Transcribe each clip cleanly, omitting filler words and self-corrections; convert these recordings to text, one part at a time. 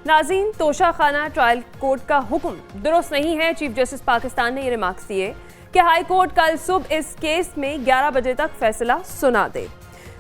नाज़रीन, तोशा खाना trial court का हुक्म दुरुस्त नहीं है। चीफ जस्टिस पाकिस्तान ने ये रिमार्क्स दिए कि हाई कोर्ट कल सुबह इस केस में 11 बजे तक फैसला सुना दे,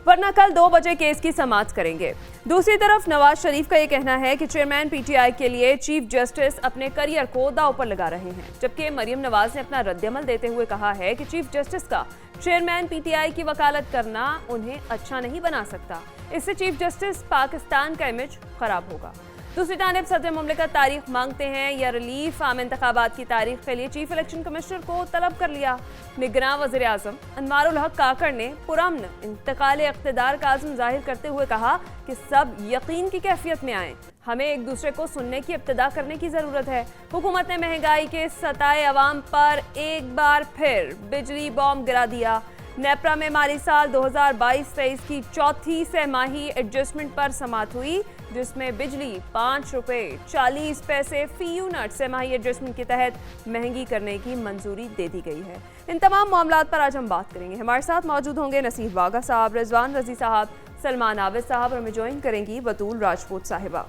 वरना कल 2 बजे केस की समाअत करेंगे। दूसरी तरफ नवाज शरीफ का ये कहना है कि चेयरमैन पीटीआई के लिए चीफ जस्टिस अपने करियर को दांव पर लगा रहे हैं, जबकि मरियम नवाज ने अपना रद्दअमल देते हुए कहा है कि चीफ जस्टिस का चेयरमैन पीटीआई की वकालत करना उन्हें अच्छा नहीं बना सकता। इससे चीफ जस्टिस पाकिस्तान का इमेज खराब होगा। दूसरी जानिब सदर मुमलिकत तारीख मांगते हैं या रिलीफ आम इंतखाबात की तारीख के लिए चीफ इलेक्शन कमिश्नर को तलब कर लिया। निगरान वज़ीर आज़म अनवारुल हक काकड़ ने पुरअमन इंतकाल इक़्तिदार का आज़म जाहिर करते हुए कहा कि सब यकीन की कैफियत में आएँ, हमें एक दूसरे को सुनने की इब्तिदा करने की ज़रूरत है। हुकूमत ने महंगाई के सताए अवाम पर एक बार फिर बिजली बॉम्ब गिरा दिया। नेपरा में माली साल 2022-23 की चौथी सहमाही एडजस्टमेंट पर समाअत हुई, जिसमें बिजली 5 रुपये 40 पैसे फी यूनिट सहमाही एडजस्टमेंट के तहत महंगी करने की मंजूरी दे दी गई है। इन तमाम मामलात पर आज हम बात करेंगे। हमारे साथ मौजूद होंगे नसीर वागा साहब, रिजवान रजी साहब, सलमान आबिद साहब और हमें ज्वाइन करेंगी बतूल राजपूत साहिबा।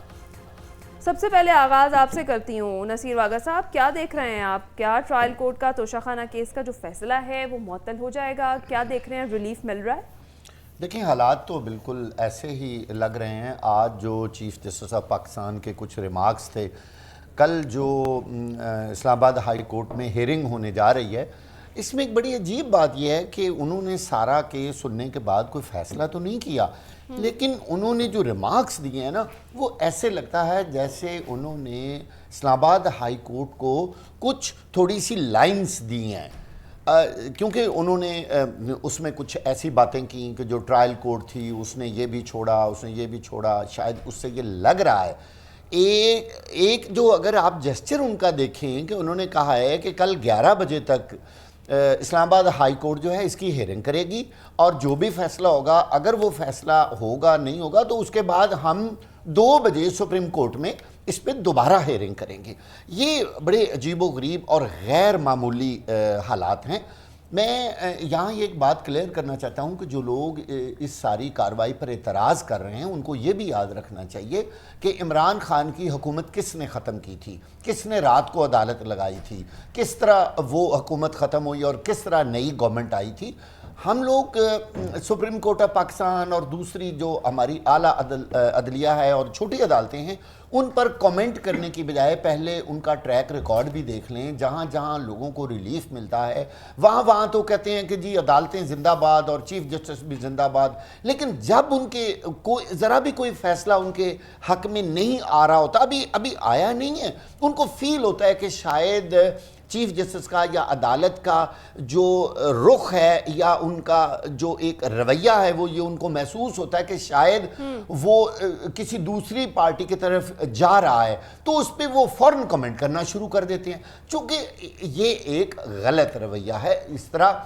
सबसे पहले आगाज़ आपसे करती हूँ नसीर वागा साहब, क्या देख रहे हैं आप? क्या ट्रायल कोर्ट का तोशाखाना केस का जो फैसला है वो मुअत्तल हो जाएगा? क्या देख रहे हैं, रिलीफ मिल रहा है? देखिए, हालात तो बिल्कुल ऐसे ही लग रहे हैं। आज जो चीफ जस्टिस ऑफ पाकिस्तान के कुछ रिमार्क्स थे, कल जो इस्लामाबाद हाई कोर्ट में हियरिंग होने जा रही है, इसमें एक बड़ी अजीब बात यह है कि उन्होंने सारा केस सुनने के बाद कोई फ़ैसला तो नहीं किया, लेकिन उन्होंने जो रिमार्क्स दिए हैं ना, वो ऐसे लगता है जैसे उन्होंने इस्लामाबाद हाई कोर्ट को कुछ थोड़ी सी लाइंस दी हैं, क्योंकि उन्होंने उसमें कुछ ऐसी बातें की कि जो ट्रायल कोर्ट थी उसने ये भी छोड़ा, उसने ये भी छोड़ा। शायद उससे ये लग रहा है एक जो अगर आप जेस्चर उनका देखें कि उन्होंने कहा है कि कल 11 बजे तक इस्लामाबाद हाई कोर्ट जो है इसकी हियरिंग करेगी और जो भी फैसला होगा, अगर वो फैसला होगा नहीं होगा तो उसके बाद हम 2 बजे सुप्रीम कोर्ट में इस पर दोबारा हियरिंग करेंगे। ये बड़े अजीबोगरीब और गैर मामूली हालात हैं। मैं यहाँ ये एक बात क्लियर करना चाहता हूँ कि जो लोग इस सारी कार्रवाई पर एतराज़ कर रहे हैं उनको ये भी याद रखना चाहिए कि इमरान खान की हुकूमत किसने ख़त्म की थी, किसने रात को अदालत लगाई थी, किस तरह वो हुकूमत ख़त्म हुई और किस तरह नई गवर्नमेंट आई थी। हम लोग सुप्रीम कोर्ट ऑफ पाकिस्तान और दूसरी जो हमारी आला अदलिया है और छोटी अदालतें हैं, उन पर कमेंट करने की बजाय पहले उनका ट्रैक रिकॉर्ड भी देख लें। जहाँ जहाँ लोगों को रिलीफ मिलता है वहाँ वहाँ तो कहते हैं कि जी अदालतें जिंदाबाद और चीफ जस्टिस भी जिंदाबाद, लेकिन जब उनके कोई ज़रा भी कोई फ़ैसला उनके हक़ में नहीं आ रहा होता, अभी आया नहीं है, उनको फील होता है कि शायद चीफ जस्टिस का या अदालत का जो रुख है या उनका जो एक रवैया है वो ये उनको महसूस होता है कि शायद वो किसी दूसरी पार्टी की तरफ जा रहा है, तो उस पर वो फ़ौरन कमेंट करना शुरू कर देते हैं। चूँकि ये एक गलत रवैया है, इस तरह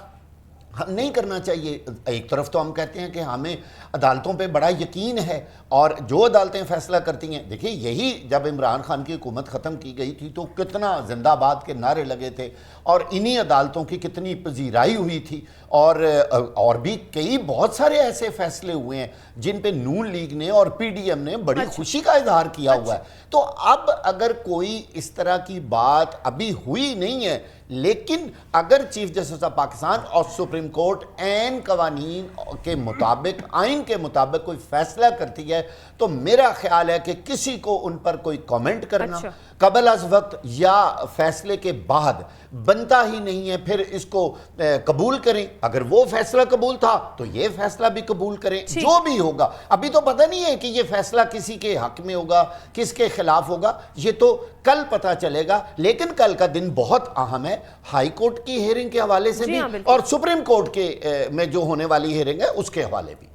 हम नहीं करना चाहिए। एक तरफ तो हम कहते हैं कि हमें अदालतों पे बड़ा यकीन है और जो अदालतें फ़ैसला करती हैं, देखिए यही जब इमरान खान की हुकूमत ख़त्म की गई थी तो कितना जिंदाबाद के नारे लगे थे और इन्हीं अदालतों की कितनी पजीराई हुई थी और भी कई बहुत सारे ऐसे फैसले हुए हैं जिन पे नून लीग ने और पीडीएम ने बड़ी खुशी का इजहार किया हुआ है। तो अब अगर कोई इस तरह की बात अभी हुई नहीं है, लेकिन अगर चीफ जस्टिस ऑफ पाकिस्तान और सुप्रीम कोर्ट ऐन कवानीन के मुताबिक, आइन के मुताबिक कोई फैसला करती है, तो मेरा ख्याल है कि किसी को उन पर कोई कमेंट करना कबल अज वक्त या फैसले के बाद बनता ही नहीं है। फिर इसको कबूल करें, अगर वो फैसला कबूल था तो ये फैसला भी कबूल करें, जो भी होगा। अभी तो पता नहीं है कि ये फैसला किसी के हक में होगा, किसके खिलाफ होगा, ये तो कल पता चलेगा। लेकिन कल का दिन बहुत अहम है, हाई कोर्ट की हियरिंग के हवाले से भी और सुप्रीम कोर्ट के में जो होने वाली हियरिंग है उसके हवाले भी।